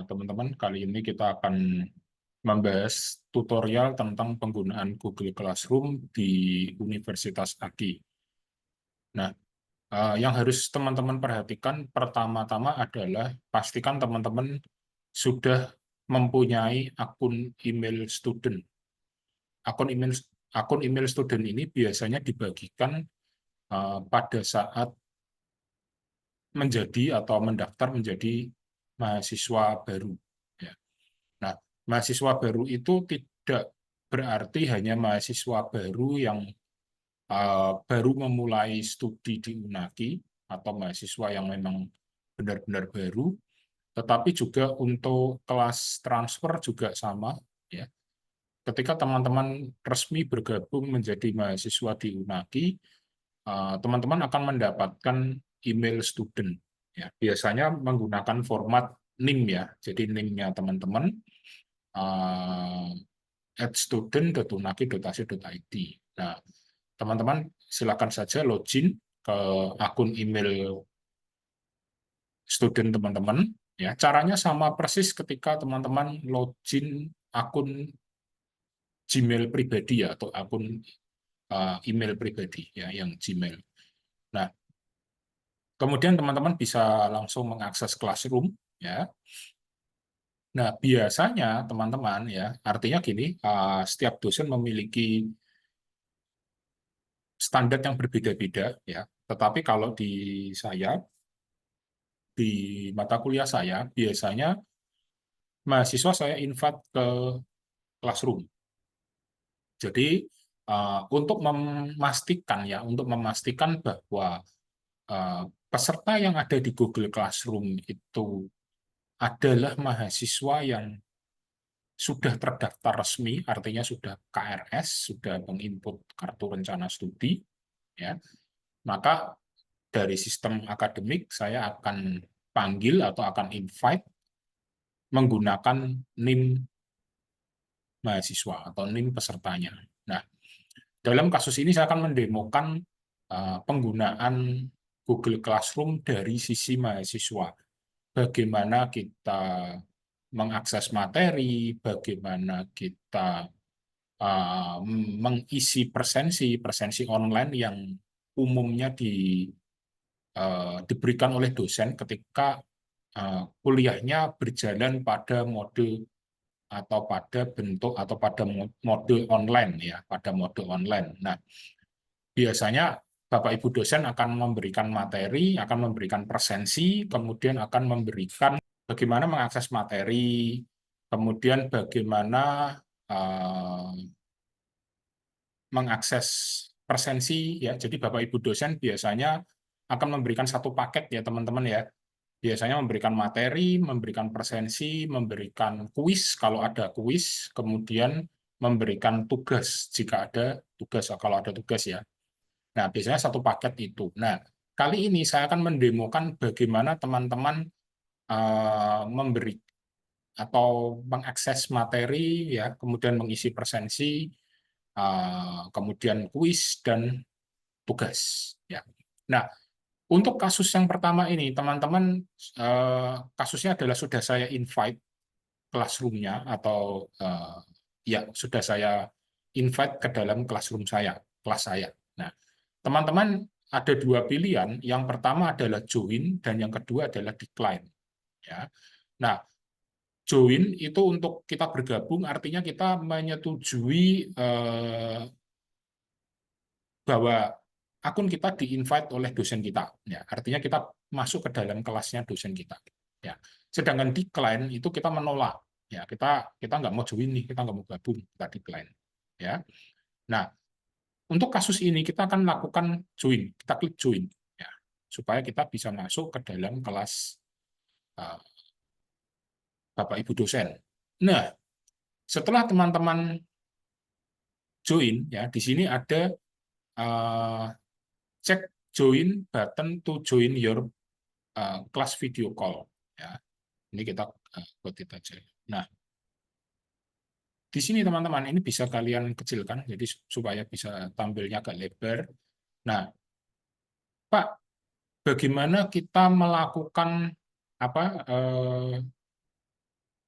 teman-teman. Kali ini kita akan membahas tutorial tentang penggunaan Google Classroom di Universitas AGI. Nah, yang harus teman-teman perhatikan pertama-tama adalah pastikan teman-teman sudah mempunyai akun email student. Akun email akun email student ini biasanya dibagikan pada saat menjadi atau mendaftar menjadi mahasiswa baru. Ya. Nah, mahasiswa baru itu tidak berarti hanya mahasiswa baru yang baru memulai studi di UNAKI atau mahasiswa yang memang benar-benar baru, tetapi juga untuk kelas transfer juga sama. Ya. Ketika teman-teman resmi bergabung menjadi mahasiswa di UNAKI, teman-teman akan mendapatkan email student. Ya, biasanya menggunakan format NIM ya. Jadi NIM-nya teman-teman @student.unaki.ac.id. Nah, teman-teman silakan saja login ke akun email student teman-teman. Ya, caranya sama persis ketika teman-teman login akun Gmail pribadi ya atau akun email pribadi ya yang Gmail. Nah, kemudian teman-teman bisa langsung mengakses Classroom ya. Nah, biasanya teman-teman ya, artinya gini, setiap dosen memiliki standar yang berbeda-beda ya. Tetapi kalau di mata kuliah saya biasanya mahasiswa saya invite ke Classroom. Jadi untuk memastikan bahwa peserta yang ada di Google Classroom itu adalah mahasiswa yang sudah terdaftar resmi, artinya sudah KRS, sudah menginput kartu rencana studi, ya, maka dari sistem akademik saya akan panggil atau akan invite menggunakan NIM mahasiswa atau NIM pesertanya. Nah, dalam kasus ini saya akan mendemokan penggunaan Google Classroom dari sisi mahasiswa. Bagaimana kita mengakses materi, bagaimana kita mengisi presensi online yang umumnya diberikan oleh dosen ketika kuliahnya berjalan pada mode atau pada bentuk atau pada mode online ya, pada mode online. Nah, biasanya Bapak Ibu dosen akan memberikan materi, akan memberikan presensi, kemudian akan memberikan bagaimana mengakses materi, kemudian bagaimana mengakses presensi ya. Jadi Bapak Ibu dosen biasanya akan memberikan satu paket ya teman-teman ya. Biasanya memberikan materi, memberikan presensi, memberikan kuis kalau ada kuis, kemudian memberikan tugas jika ada tugas kalau ada tugas ya. Nah, biasanya satu paket itu. Nah, kali ini saya akan mendemokan bagaimana teman-teman memberi atau mengakses materi ya, kemudian mengisi presensi, kemudian kuis dan tugas ya. Nah, untuk kasus yang pertama ini teman-teman kasusnya adalah sudah saya invite classroom-nya atau ya sudah saya invite ke dalam classroom saya, kelas saya. Nah, teman-teman ada dua pilihan, yang pertama adalah join dan yang kedua adalah decline ya. Nah, join itu untuk kita bergabung, artinya kita menyetujui bahwa akun kita di-invite oleh dosen kita. Ya, artinya kita masuk ke dalam kelasnya dosen kita. Ya. Sedangkan decline itu kita menolak. Ya, kita nggak mau join nih, kita nggak mau gabung, kita decline. Ya. Nah, untuk kasus ini kita akan lakukan join, kita klik join, ya, supaya kita bisa masuk ke dalam kelas Bapak Ibu dosen. Nah, setelah teman-teman join, ya di sini ada cek join button to join your class video call. Ya, ini kita buat itu aja. Nah, di sini teman-teman ini bisa kalian kecilkan, jadi supaya bisa tampilnya agak lebar. Nah, Pak, bagaimana kita melakukan apa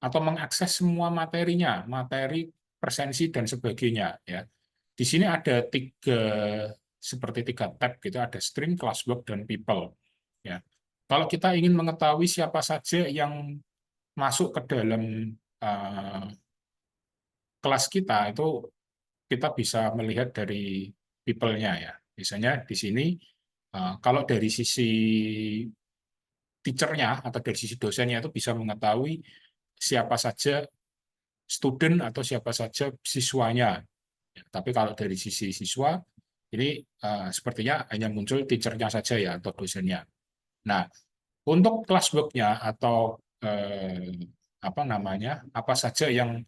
atau mengakses semua materinya, materi, presensi dan sebagainya ya. Di sini ada seperti tiga tab gitu, ada stream, classwork dan people ya. Kalau kita ingin mengetahui siapa saja yang masuk ke dalam kelas kita, itu kita bisa melihat dari people-nya ya. Misalnya di sini kalau dari sisi teacher-nya atau dari sisi dosennya itu bisa mengetahui siapa saja student atau siapa saja siswanya. Ya, tapi kalau dari sisi siswa, ini sepertinya hanya muncul teacher-nya saja ya atau dosennya. Nah, untuk classwork-nya atau apa namanya, apa saja yang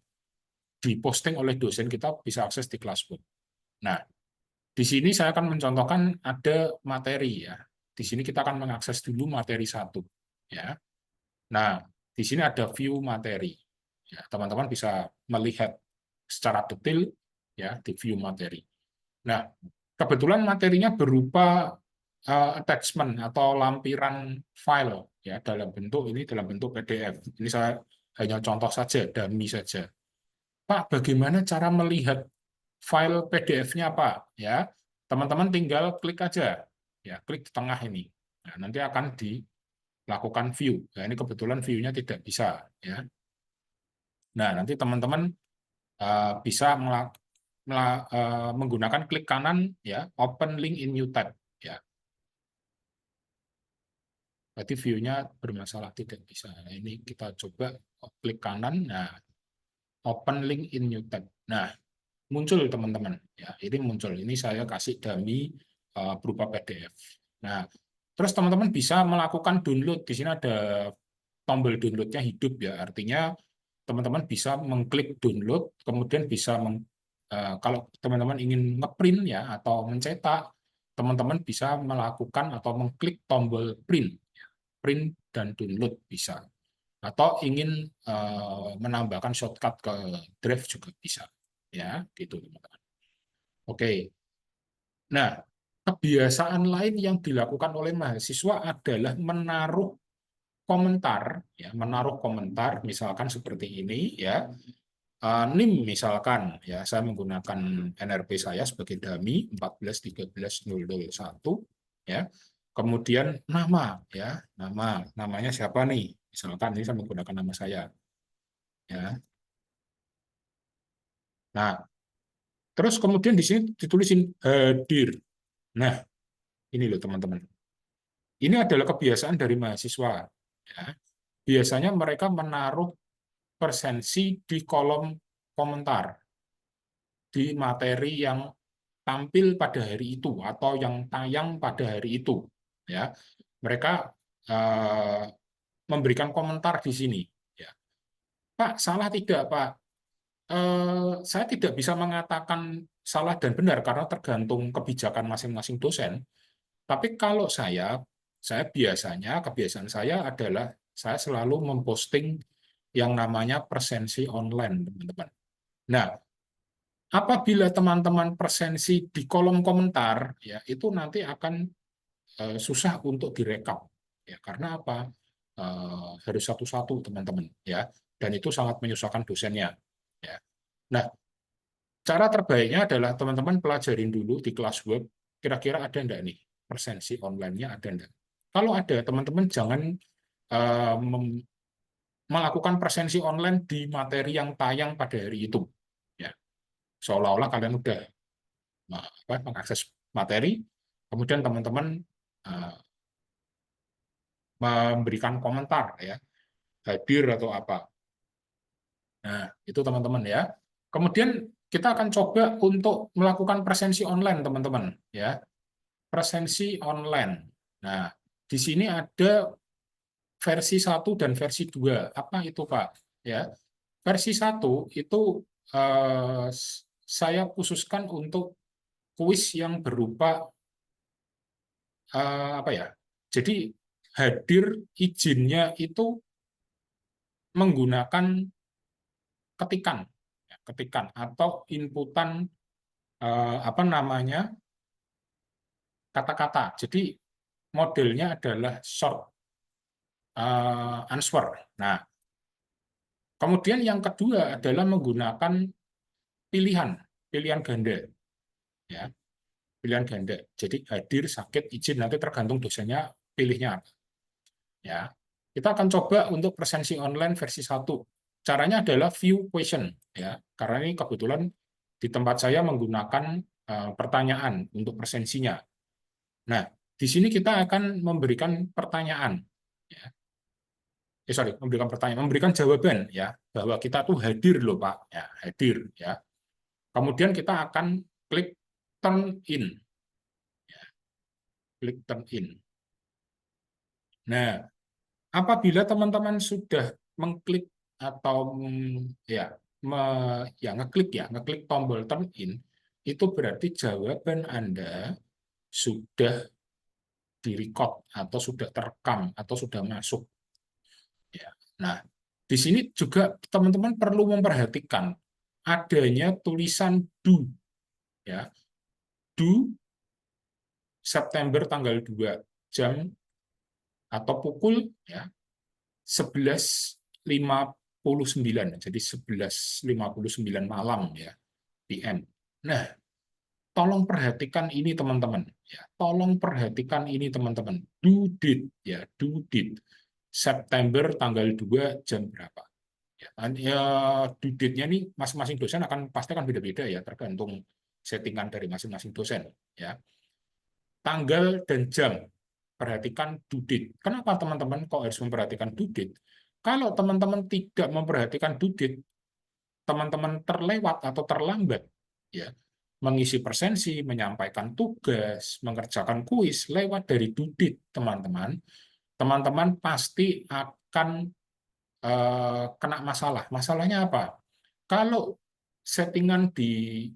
diposting oleh dosen kita bisa akses di classwork. Nah, di sini saya akan mencontohkan ada materi ya. Di sini kita akan mengakses dulu materi satu ya. Nah, di sini ada view materi. Ya, teman-teman bisa melihat secara detail ya di view materi. Nah, kebetulan materinya berupa attachment atau lampiran file ya dalam bentuk PDF. Ini saya hanya contoh saja, dummy saja. Pak, bagaimana cara melihat file PDF-nya, Pak? Ya, teman-teman tinggal klik aja, ya, klik di tengah ini. Nah, nanti akan dilakukan view. Nah, ini kebetulan view-nya tidak bisa, ya. Nah, nanti teman-teman bisa menggunakan klik kanan, ya, open link in new tab, ya. Berarti view-nya bermasalah, tidak bisa. Nah, ini kita coba klik kanan, nah, open link in new tab. Nah, muncul teman-teman ya, ini muncul, ini saya kasih dummy berupa PDF. Nah, terus teman-teman bisa melakukan download. Di sini ada tombol downloadnya hidup ya, artinya teman-teman bisa mengklik download, kemudian bisa kalau teman-teman ingin ngeprint ya atau mencetak, teman-teman bisa melakukan atau mengklik tombol print ya. Print dan download bisa, atau ingin menambahkan shortcut ke drive juga bisa ya, gitu teman-teman. Oke. Nah, kebiasaan lain yang dilakukan oleh mahasiswa adalah menaruh komentar ya, menaruh komentar misalkan seperti ini ya. NIM misalkan ya, saya menggunakan NRP saya sebagai dummy 1413001 ya. Kemudian nama ya, namanya siapa nih? Misalkan ini saya menggunakan nama saya ya. Nah, terus kemudian di sini ditulisin hadir. Nah, ini loh teman-teman. Ini adalah kebiasaan dari mahasiswa. Ya. Biasanya mereka menaruh presensi di kolom komentar, di materi yang tampil pada hari itu atau yang tayang pada hari itu. Ya, mereka eh, memberikan komentar di sini. Ya. Pak, salah tidak, Pak? Saya tidak bisa mengatakan salah dan benar karena tergantung kebijakan masing-masing dosen. Tapi kalau saya biasanya, kebiasaan saya adalah saya selalu memposting yang namanya presensi online, teman-teman. Nah, apabila teman-teman presensi di kolom komentar, ya itu nanti akan susah untuk direkap, ya karena apa? Harus satu-satu, teman-teman, ya, dan itu sangat menyusahkan dosennya. Ya. Nah, cara terbaiknya adalah teman-teman pelajarin dulu di classwork, kira-kira ada enggak nih presensi online-nya, ada enggak? Kalau ada, teman-teman jangan eh, melakukan presensi online di materi yang tayang pada hari itu. Ya, seolah-olah kalian udah mengakses materi, kemudian teman-teman eh, memberikan komentar ya, hadir atau apa. Nah, itu teman-teman ya. Kemudian kita akan coba untuk melakukan presensi online, teman-teman ya. Presensi online. Nah, di sini ada versi 1 dan versi 2. Apa itu, Pak? Ya. Versi 1 itu eh, saya khususkan untuk kuis yang berupa apa ya? Jadi hadir izinnya itu menggunakan ketikan, ya, ketikan atau inputan apa namanya, kata-kata. Jadi modelnya adalah short answer. Nah, Kemudian yang kedua adalah menggunakan pilihan ganda, ya, pilihan ganda. Jadi hadir, sakit, izin, nanti tergantung dosennya pilihnya apa. Ya, kita akan coba untuk presensi online versi 1. Caranya adalah view question, ya, karena ini kebetulan di tempat saya menggunakan pertanyaan untuk presensinya. Nah, di sini kita akan memberikan pertanyaan, ya. Memberikan jawaban, ya, bahwa kita tuh hadir loh Pak, ya, hadir, ya. Kemudian kita akan klik turn in, ya, klik turn in. Nah, apabila teman-teman sudah mengklik atau ngeklik tombol turn in, itu berarti jawaban Anda sudah direcord atau sudah terekam atau sudah masuk. Ya. Nah, di sini juga teman-teman perlu memperhatikan adanya tulisan do, ya, do September tanggal 2 jam atau pukul, ya, 11.59, jadi 11.59 malam, ya, PM. Nah, tolong perhatikan ini teman-teman, ya, tolong perhatikan ini teman-teman, due date, ya, due date September tanggal 2 jam berapa, ya, due date-nya ini masing-masing dosen pasti akan beda-beda, ya, tergantung settingan dari masing-masing dosen, ya. Tanggal dan jam, perhatikan due date. Kenapa teman-teman kok harus memperhatikan due date? Kalau teman-teman tidak memperhatikan due date, teman-teman terlewat atau terlambat, ya, mengisi presensi, menyampaikan tugas, mengerjakan kuis lewat dari due date, teman-teman, teman-teman pasti akan kena masalah. Masalahnya apa? Kalau settingan di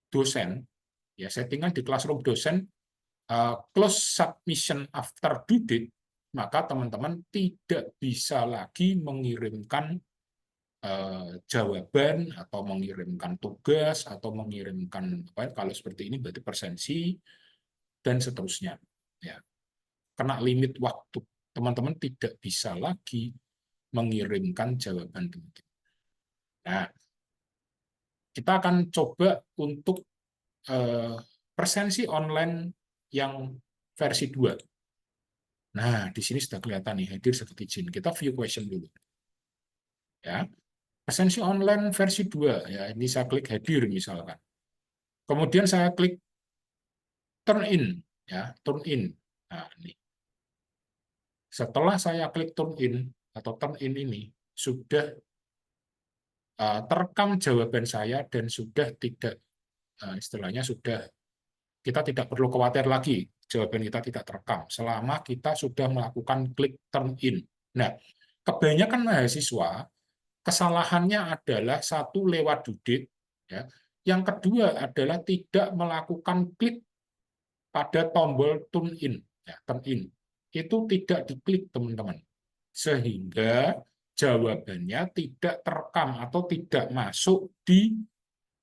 dosen, ya, settingan di classroom dosen close submission after due date, maka teman-teman tidak bisa lagi mengirimkan jawaban atau mengirimkan tugas atau mengirimkan kalau seperti ini berarti presensi dan seterusnya, ya, kena limit waktu, teman-teman tidak bisa lagi mengirimkan jawaban. Nah, kita akan coba untuk presensi online yang versi 2. Nah, di sini sudah kelihatan nih, hadir, sakit, izin. Kita view question dulu, ya. Presensi online versi 2, ya, ini saya klik hadir misalkan. Kemudian saya klik turn in, ya, turn in. Nah, ini. Setelah saya klik turn in atau turn in ini, sudah terekam jawaban saya dan sudah tidak, istilahnya sudah, kita tidak perlu khawatir lagi jawaban kita tidak terekam selama kita sudah melakukan klik turn in. Nah, kebanyakan mahasiswa kesalahannya adalah satu lewat due date, ya. Yang kedua adalah tidak melakukan klik pada tombol turn in, ya, turn in. Itu tidak diklik, teman-teman. Sehingga jawabannya tidak terekam atau tidak masuk di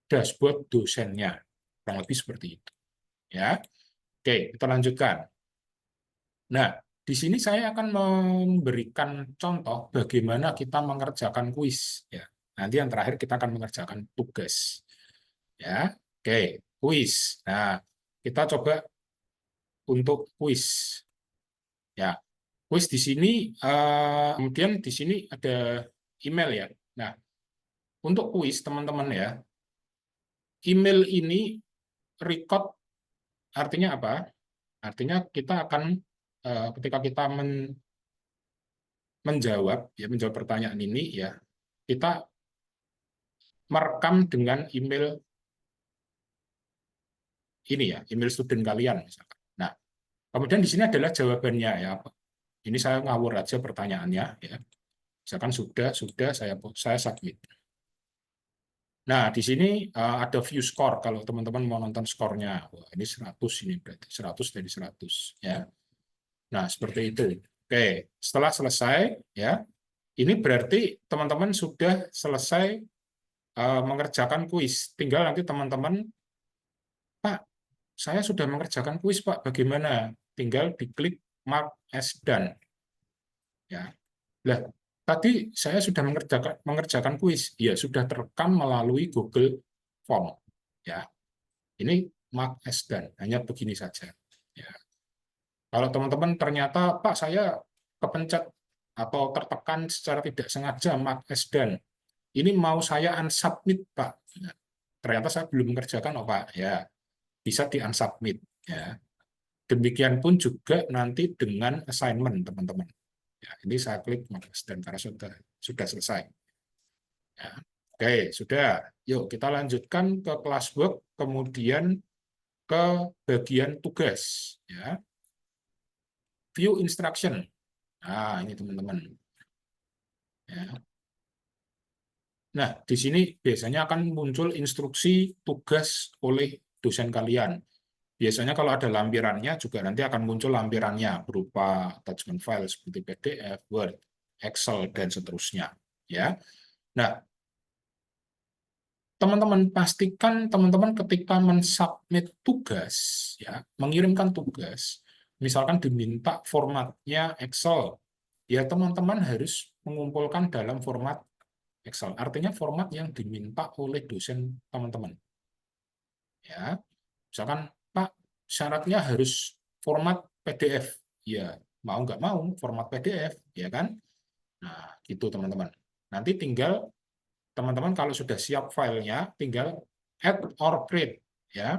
dashboard dosennya. Kurang lebih seperti itu, ya. Oke, kita lanjutkan. Nah, di sini saya akan memberikan contoh bagaimana kita mengerjakan kuis, ya. Nanti yang terakhir kita akan mengerjakan tugas, ya. Oke, kuis. Nah, kita coba untuk kuis, ya. Kuis di sini, kemudian di sini ada email, ya. Nah, untuk kuis teman-teman, ya, email ini record artinya apa? Artinya kita akan ketika kita menjawab pertanyaan ini, ya, kita merekam dengan email ini, ya, email student kalian misalkan. Nah, kemudian di sini adalah jawabannya, ya. Ini saya ngawur aja pertanyaannya, ya. Misalkan sudah saya submit. Nah, di sini ada view score kalau teman-teman mau nonton skornya. Wah, ini 100, ini berarti 100 dari 100, ya. Nah, seperti itu. Oke, setelah selesai, ya. Ini berarti teman-teman sudah selesai mengerjakan kuis. Tinggal nanti teman-teman, Pak, saya sudah mengerjakan kuis, Pak. Bagaimana? Tinggal diklik mark as done. Ya. Lah, tadi saya sudah mengerjakan kuis, ya sudah terekam melalui Google Form. Ya, ini Mark Esdan, hanya begini saja. Ya. Kalau teman-teman ternyata, Pak, saya kepencet atau tertekan secara tidak sengaja Mark Esdan, ini mau saya unsubmit, Pak. Ya. Ternyata saya belum mengerjakan, oh Pak. Ya, bisa di unsubmit. Ya. Demikian pun juga nanti dengan assignment, teman-teman. Ya, ini saya klik Mark Esdan karena sudah selesai. Ya. Oke, sudah. Yuk, kita lanjutkan ke classwork, kemudian ke bagian tugas. Ya. View instruction. Nah, ini teman-teman. Ya. Nah, di sini biasanya akan muncul instruksi tugas oleh dosen kalian. Biasanya kalau ada lampirannya juga nanti akan muncul lampirannya berupa attachment file seperti PDF, Word, Excel, dan seterusnya. Ya. Nah, teman-teman pastikan teman-teman ketika mensubmit tugas, ya, mengirimkan tugas, misalkan diminta formatnya Excel, ya teman-teman harus mengumpulkan dalam format Excel. Artinya format yang diminta oleh dosen teman-teman. Ya, misalkan Pak, syaratnya harus format PDF. Ya, mau nggak mau format PDF, ya kan? Nah, gitu teman-teman. Nanti tinggal teman-teman kalau sudah siap filenya, tinggal add or create, ya.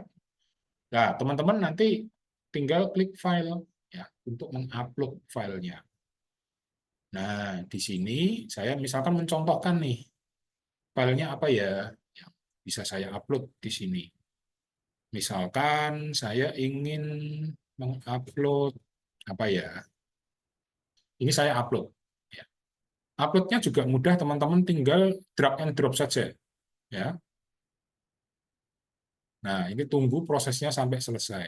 Nah, teman-teman nanti tinggal klik file, ya, untuk mengupload filenya. Nah, di sini saya misalkan mencontohkan nih, filenya apa ya yang bisa saya upload di sini. Misalkan saya ingin mengupload apa ya? Ini saya upload. Ya. Uploadnya juga mudah, teman-teman tinggal drag and drop saja. Ya. Nah, ini tunggu prosesnya sampai selesai.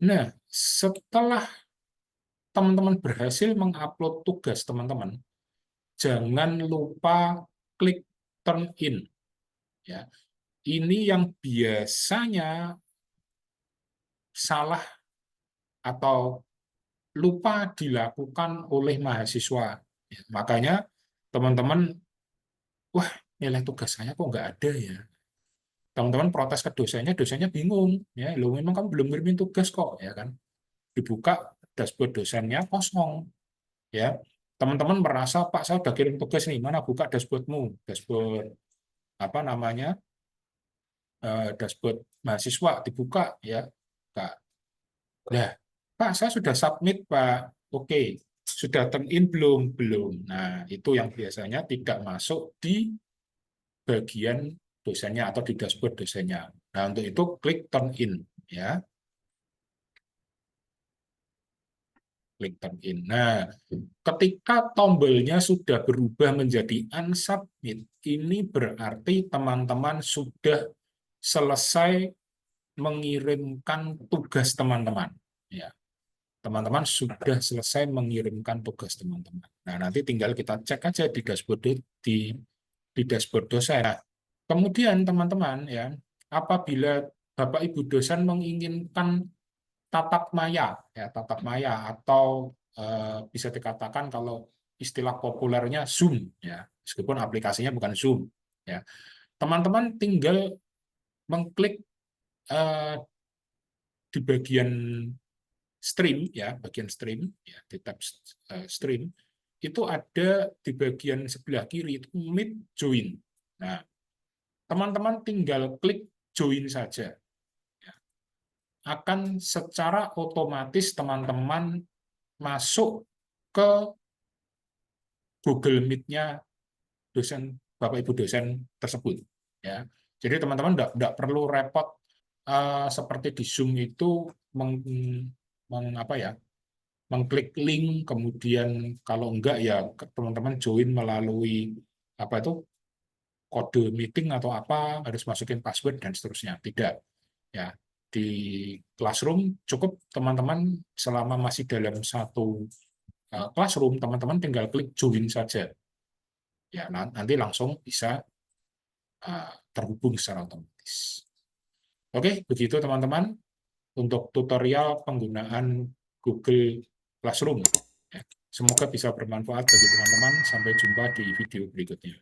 Nah, setelah teman-teman berhasil mengupload tugas teman-teman, jangan lupa klik turn in. Ya. Ini yang biasanya salah atau lupa dilakukan oleh mahasiswa. Ya, makanya teman-teman, wah, nilai tugas saya kok nggak ada ya. Teman-teman protes ke dosennya bingung. Ya, lo memang kamu belum ngirimin tugas kok, ya kan? Dibuka dashboard dosennya kosong. Ya, teman-teman merasa, Pak, saya udah kirim tugas nih, mana buka dashboardmu, dashboard apa namanya, dashboard mahasiswa dibuka, ya, Kak. Nah, Pak, saya sudah submit, Pak. Oke, sudah turn in belum? Belum. Nah, itu yang biasanya tidak masuk di bagian dosennya atau di dashboard dosennya. Nah, untuk itu klik turn in, ya. Klik turn in. Nah, ketika tombolnya sudah berubah menjadi unsubmit, ini berarti teman-teman sudah selesai mengirimkan tugas teman-teman. Ya, teman-teman sudah selesai mengirimkan tugas teman-teman. Nah, nanti tinggal kita cek aja di dashboard di dashboard dosen. Nah, kemudian teman-teman, ya, apabila Bapak Ibu dosen menginginkan tatap maya, ya, tatap maya atau bisa dikatakan kalau istilah populernya Zoom, ya, meskipun aplikasinya bukan Zoom, ya, teman-teman tinggal mengklik eh, di bagian stream, ya, bagian stream, ya, di tab stream itu ada di bagian sebelah kiri itu meet join. Nah, teman-teman tinggal klik join saja, ya. Akan secara otomatis teman-teman masuk ke Google Meet-nya dosen, Bapak Ibu dosen tersebut, ya. Jadi teman-teman tidak perlu repot seperti di Zoom itu apa ya, mengklik link, kemudian kalau enggak ya teman-teman join melalui apa itu kode meeting atau apa, harus masukin password dan seterusnya. Tidak, ya. Di Classroom cukup teman-teman selama masih dalam satu Classroom, teman-teman tinggal klik join saja. Ya, nanti langsung bisa terhubung secara otomatis. Oke, begitu teman-teman untuk tutorial penggunaan Google Classroom. Ya, Semoga bisa bermanfaat bagi teman-teman. Sampai jumpa di video berikutnya.